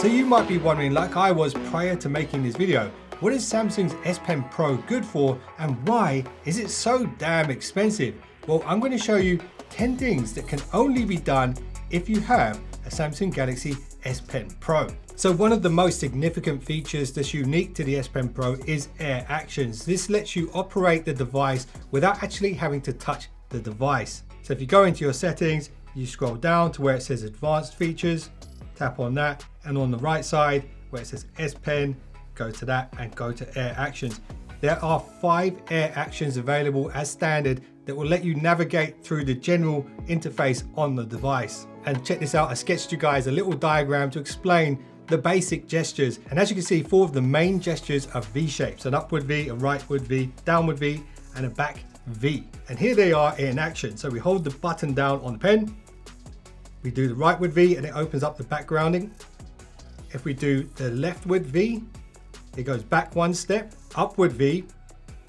So you might be wondering, like I was prior to making this video, what is Samsung's S Pen Pro good for and why is it so damn expensive? Well, I'm going to show you 10 things that can only be done if you have a Samsung Galaxy S Pen Pro. So one of the most significant features that's unique to the S Pen Pro is Air Actions. This lets you operate the device without actually having to touch the device. So if you go into your settings, you scroll down to where it says Advanced Features, tap on that, and on the right side where it says S Pen, go to that and go to Air Actions. There are 5 Air Actions available as standard that will let you navigate through the general interface on the device. And check this out, I sketched you guys a little diagram to explain the basic gestures. And as you can see, 4 of the main gestures are V shapes: an upward V, a rightward V, downward V, and a back V. And here they are in action. So we hold the button down on the pen, we do the rightward V and it opens up the backgrounding. If we do the leftward V, it goes back 1 step, upward V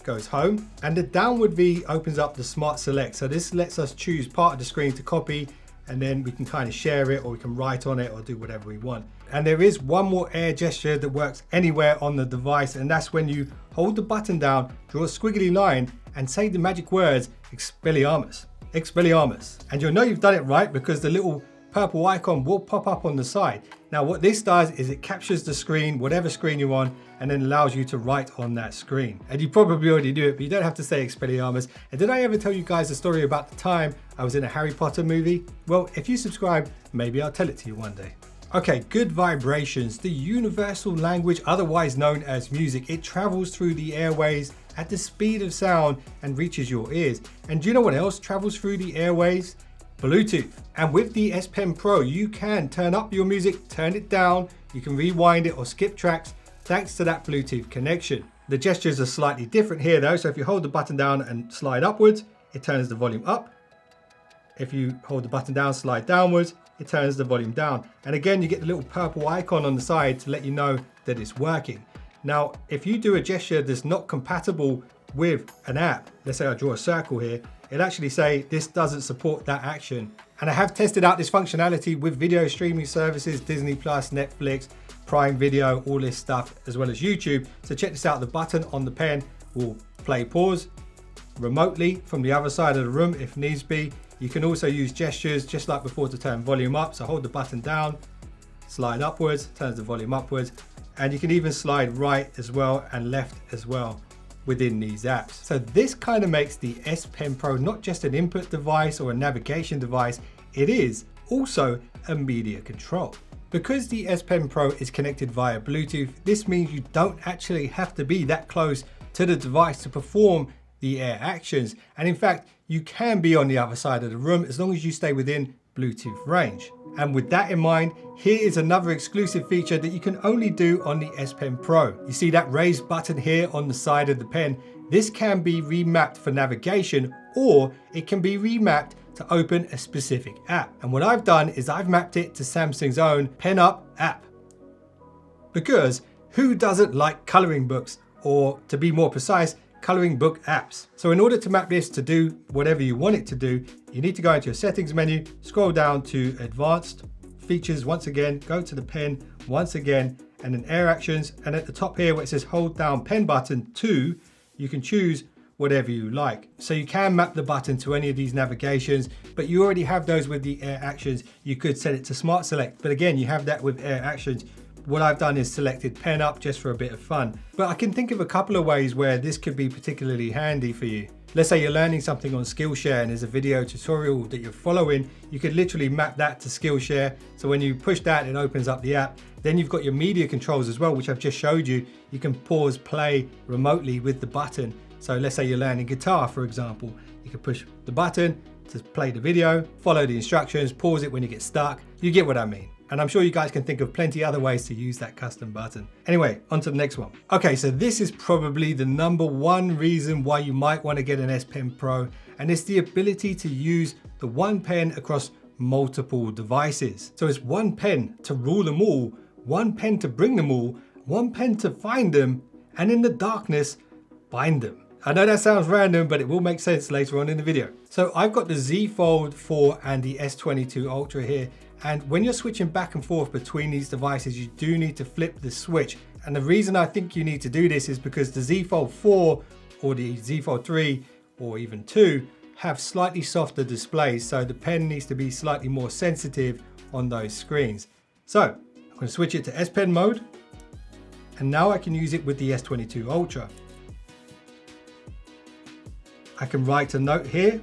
goes home, and the downward V opens up the Smart Select. So this lets us choose part of the screen to copy, and then we can kind of share it, or we can write on it, or do whatever we want. And there is one more air gesture that works anywhere on the device, and that's when you hold the button down, draw a squiggly line, and say the magic words, Expelliarmus. Expelliarmus. And you'll know you've done it right because the little purple icon will pop up on the side. Now what this does is it captures the screen, whatever screen you're on, and then allows you to write on that screen. And you probably already do it, but you don't have to say Expelliarmus. And did I ever tell you guys the story about the time I was in a Harry Potter movie? Well, if you subscribe, maybe I'll tell it to you one day. Okay, good vibrations, the universal language otherwise known as music. It travels through the airways at the speed of sound and reaches your ears. And do you know what else travels through the airways? Bluetooth. And with the S Pen Pro, you can turn up your music, turn it down, you can rewind it or skip tracks thanks to that Bluetooth connection. The gestures are slightly different here though, so if you hold the button down and slide upwards, it turns the volume up. If you hold the button down, slide downwards, it turns the volume down. And again, you get the little purple icon on the side to let you know that it's working. Now, if you do a gesture that's not compatible with an app, let's say I draw a circle here, it'll actually say this doesn't support that action. And I have tested out this functionality with video streaming services, Disney+, Netflix, Prime Video, all this stuff, as well as YouTube. So check this out, the button on the pen will play pause remotely from the other side of the room if needs be. You can also use gestures just like before to turn volume up. So hold the button down, slide upwards, turns the volume upwards. And you can even slide right as well and left as well within these apps. So this kind of makes the S Pen Pro not just an input device or a navigation device, it is also a media control. Because the S Pen Pro is connected via Bluetooth, this means you don't actually have to be that close to the device to perform the Air Actions. And in fact, you can be on the other side of the room as long as you stay within Bluetooth range. And with that in mind, here is another exclusive feature that you can only do on the S Pen Pro. You see that raised button here on the side of the pen? This can be remapped for navigation, or it can be remapped to open a specific app. And what I've done is I've mapped it to Samsung's own Pen Up app. Because who doesn't like coloring books, or to be more precise, coloring book apps? So in order to map this to do whatever you want it to do, you need to go into your settings menu, scroll down to Advanced Features once again, go to the pen once again, and then Air Actions. And at the top here where it says hold down pen button 2, you can choose whatever you like. So you can map the button to any of these navigations, but you already have those with the Air Actions. You could set it to Smart Select, but again, you have that with Air Actions. What I've done is selected pen up just for a bit of fun. But I can think of a couple of ways where this could be particularly handy for you. Let's say you're learning something on Skillshare and there's a video tutorial that you're following. You could literally map that to Skillshare. So when you push that, it opens up the app. Then you've got your media controls as well, which I've just showed you. You can pause, play remotely with the button. So let's say you're learning guitar, for example. You can push the button to play the video, follow the instructions, pause it when you get stuck. You get what I mean. And I'm sure you guys can think of plenty other ways to use that custom button. Anyway, on to the next one. Okay, so this is probably the #1 reason why you might want to get an S Pen Pro, and it's the ability to use the one pen across multiple devices. So it's one pen to rule them all, one pen to bring them all, one pen to find them, and in the darkness, bind them. I know that sounds random, but it will make sense later on in the video. So I've got the Z Fold 4 and the S22 Ultra here, And when you're switching back and forth between these devices, you do need to flip the switch. And the reason I think you need to do this is because the Z Fold 4 or the Z Fold 3 or even 2 have slightly softer displays. So the pen needs to be slightly more sensitive on those screens. So I'm going to switch it to S Pen mode. And now I can use it with the S22 Ultra. I can write a note here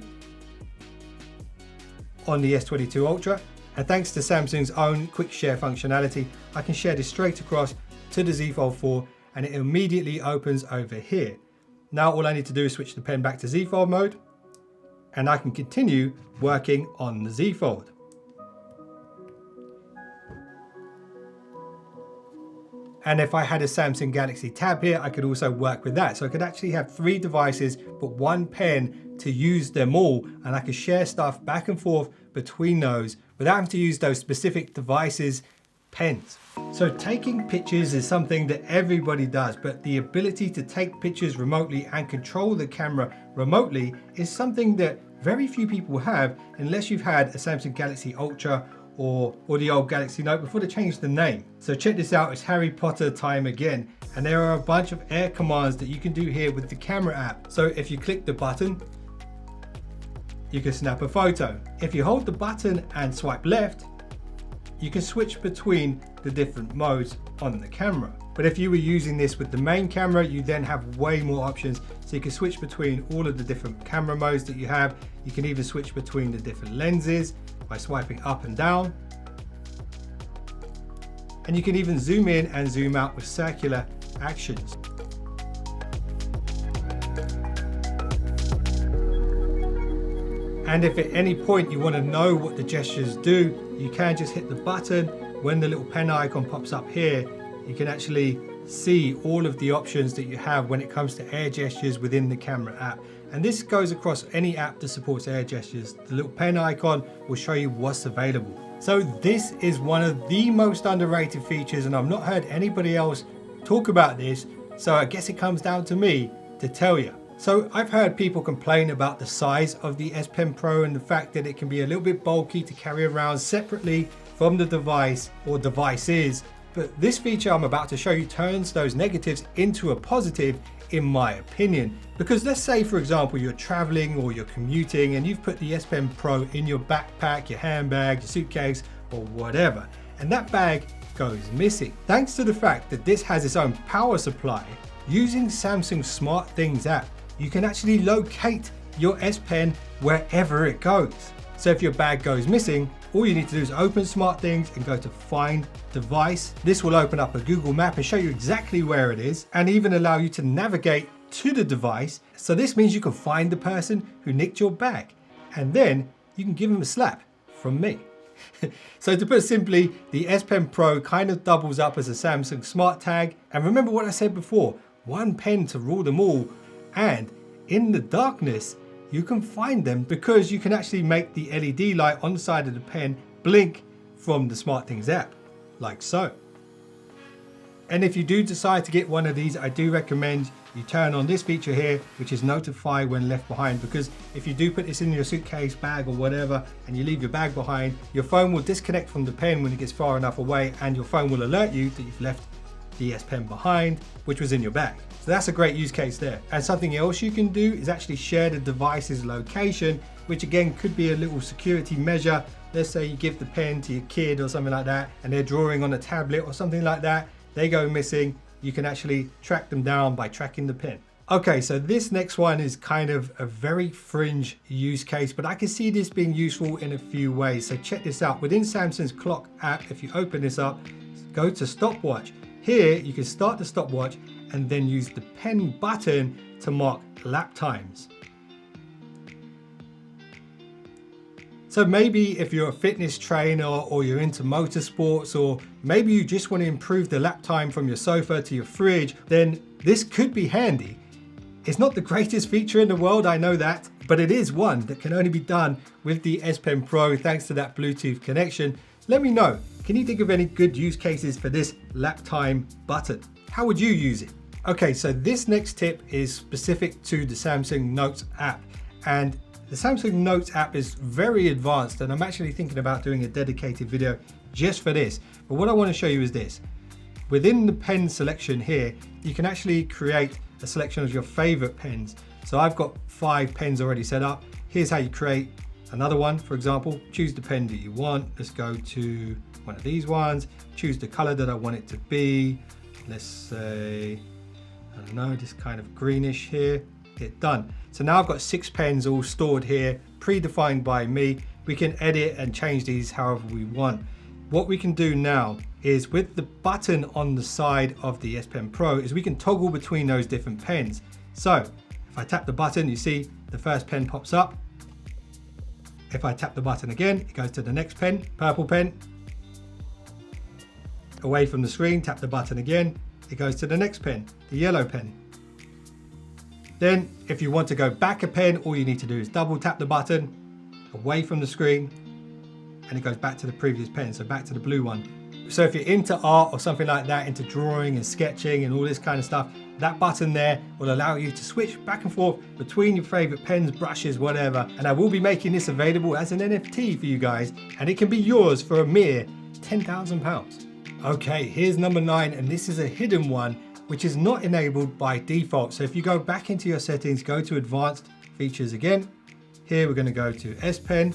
on the S22 Ultra. And thanks to Samsung's own quick share functionality, I can share this straight across to the Z Fold 4 and it immediately opens over here. Now all I need to do is switch the pen back to Z Fold mode and I can continue working on the Z Fold. And if I had a Samsung Galaxy Tab here, I could also work with that. So I could actually have 3 devices, but 1 pen to use them all. And I could share stuff back and forth between those without having to use those specific devices' pens. So taking pictures is something that everybody does, but the ability to take pictures remotely and control the camera remotely is something that very few people have unless you've had a Samsung Galaxy Ultra or the old Galaxy Note before they changed the name. So check this out, it's Harry Potter time again. And there are a bunch of air commands that you can do here with the camera app. So if you click the button, you can snap a photo. If you hold the button and swipe left, you can switch between the different modes on the camera. But if you were using this with the main camera, you then have way more options. So you can switch between all of the different camera modes that you have. You can even switch between the different lenses by swiping up and down. And you can even zoom in and zoom out with circular actions. And if at any point you want to know what the gestures do, you can just hit the button. When the little pen icon pops up here, you can actually see all of the options that you have when it comes to air gestures within the camera app. And this goes across any app that supports air gestures. The little pen icon will show you what's available. So this is one of the most underrated features, and I've not heard anybody else talk about this. So I guess it comes down to me to tell you. So I've heard people complain about the size of the S Pen Pro and the fact that it can be a little bit bulky to carry around separately from the device or devices. But this feature I'm about to show you turns those negatives into a positive, in my opinion. Because let's say, for example, you're traveling or you're commuting and you've put the S Pen Pro in your backpack, your handbag, your suitcase, or whatever, and that bag goes missing. Thanks to the fact that this has its own power supply, using Samsung's SmartThings app, you can actually locate your S Pen wherever it goes. So if your bag goes missing, all you need to do is open SmartThings and go to Find Device. This will open up a Google map and show you exactly where it is and even allow you to navigate to the device. So this means you can find the person who nicked your bag and then you can give them a slap from me. So to put it simply, the S Pen Pro kind of doubles up as a Samsung Smart Tag. And remember what I said before, one pen to rule them all. And in the darkness, you can find them because you can actually make the LED light on the side of the pen blink from the SmartThings app, like so. And if you do decide to get one of these, I do recommend you turn on this feature here, which is notify when left behind, because if you do put this in your suitcase, bag or whatever, and you leave your bag behind, your phone will disconnect from the pen when it gets far enough away, and your phone will alert you that you've left the S Pen behind, which was in your bag. So that's a great use case there. And something else you can do is actually share the device's location, which again could be a little security measure. Let's say you give the pen to your kid or something like that, and they're drawing on a tablet or something like that. They go missing. You can actually track them down by tracking the pen. Okay, so this next one is kind of a very fringe use case, but I can see this being useful in a few ways. So check this out. Within Samsung's clock app, if you open this up, go to stopwatch. Here, you can start the stopwatch and then use the pen button to mark lap times. So maybe if you're a fitness trainer or you're into motorsports, or maybe you just want to improve the lap time from your sofa to your fridge, then this could be handy. It's not the greatest feature in the world, I know that, but it is one that can only be done with the S Pen Pro thanks to that Bluetooth connection. Let me know, can you think of any good use cases for this lap time button? How would you use it? Okay, so this next tip is specific to the Samsung Notes app, and The Samsung Notes app is very advanced, and I'm actually thinking about doing a dedicated video just for this. But what I want to show you is this. Within the pen selection here, you can actually create a selection of your favorite pens. So I've got 5 pens already set up. Here's how you create another one. For example, choose the pen that you want. Let's go to one of these ones. Choose the color that I want it to be. Let's say, I don't know, this kind of greenish here. Hit done. So now I've got 6 pens all stored here, predefined by me. We can edit and change these however we want. What we can do now is, with the button on the side of the S Pen Pro, is we can toggle between those different pens. So if I tap the button, you see the first pen pops up. If I tap the button again, it goes to the next pen, purple pen. Away from the screen, tap the button again, it goes to the next pen, the yellow pen. Then if you want to go back a pen, all you need to do is double tap the button, away from the screen, and it goes back to the previous pen, so back to the blue one. So if you're into art or something like that, into drawing and sketching and all this kind of stuff, that button there will allow you to switch back and forth between your favorite pens, brushes, whatever. And I will be making this available as an NFT for you guys, and it can be yours for a mere £10,000. Okay, here's number 9, and this is a hidden one, which is not enabled by default. So if you go back into your settings, go to advanced features again. Here we're going to go to S Pen,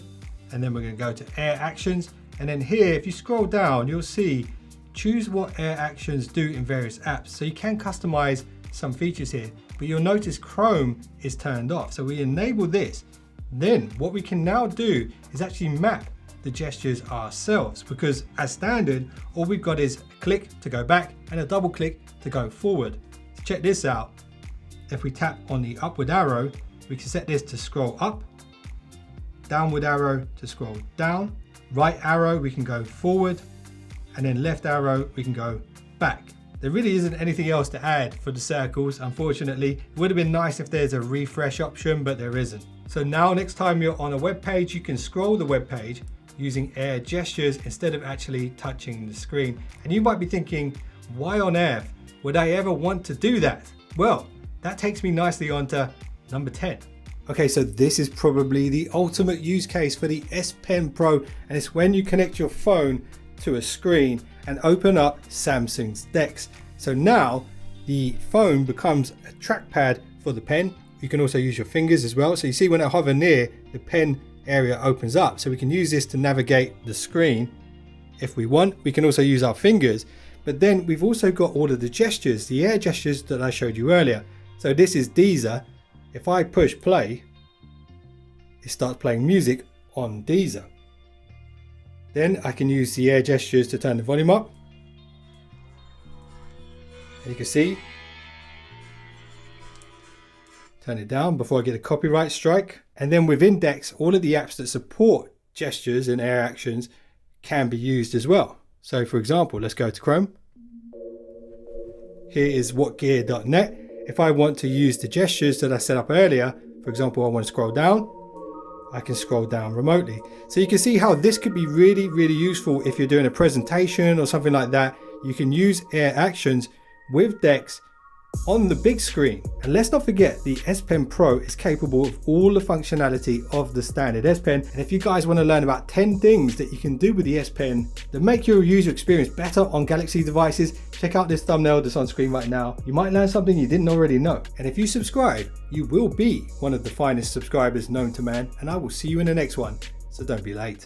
and then we're going to go to Air Actions. And then here, if you scroll down, you'll see choose what Air Actions do in various apps. So you can customize some features here, but you'll notice Chrome is turned off. So we enable this. Then what we can now do is actually map the gestures ourselves, because as standard, all we've got is a click to go back and a double click to go forward. So check this out. If we tap on the upward arrow, we can set this to scroll up, downward arrow to scroll down, right arrow we can go forward, and then left arrow we can go back. There really isn't anything else to add for the circles, unfortunately. It would have been nice if there's a refresh option, but there isn't. So now next time you're on a web page, you can scroll the web page using air gestures instead of actually touching the screen. And you might be thinking, why on earth would I ever want to do that? Well, that takes me nicely onto number 10. Okay, so this is probably the ultimate use case for the S Pen Pro, and it's when you connect your phone to a screen and open up Samsung's DeX. So now the phone becomes a trackpad for the pen. You can also use your fingers as well. So you see when I hover near, the pen area opens up. So we can use this to navigate the screen if we want. We can also use our fingers, but then we've also got all of the gestures, the air gestures that I showed you earlier. So this is Deezer. If I push play, it starts playing music on Deezer. Then I can use the air gestures to turn the volume up. And you can see, turn it down before I get a copyright strike. And then within DeX, all of the apps that support gestures and air actions can be used as well. So for example, let's go to Chrome. Here is whatgear.net. If I want to use the gestures that I set up earlier, for example, I want to scroll down, I can scroll down remotely. So you can see how this could be really, really useful if you're doing a presentation or something like that. You can use air actions with DeX on the big screen. And let's not forget, the S Pen Pro is capable of all the functionality of the standard S Pen. And if you guys want to learn about 10 things that you can do with the S Pen that make your user experience better on Galaxy devices, check out this thumbnail that's on screen right now. You might learn something you didn't already know. And if you subscribe, you will be one of the finest subscribers known to man. And I will see you in the next one. So don't be late.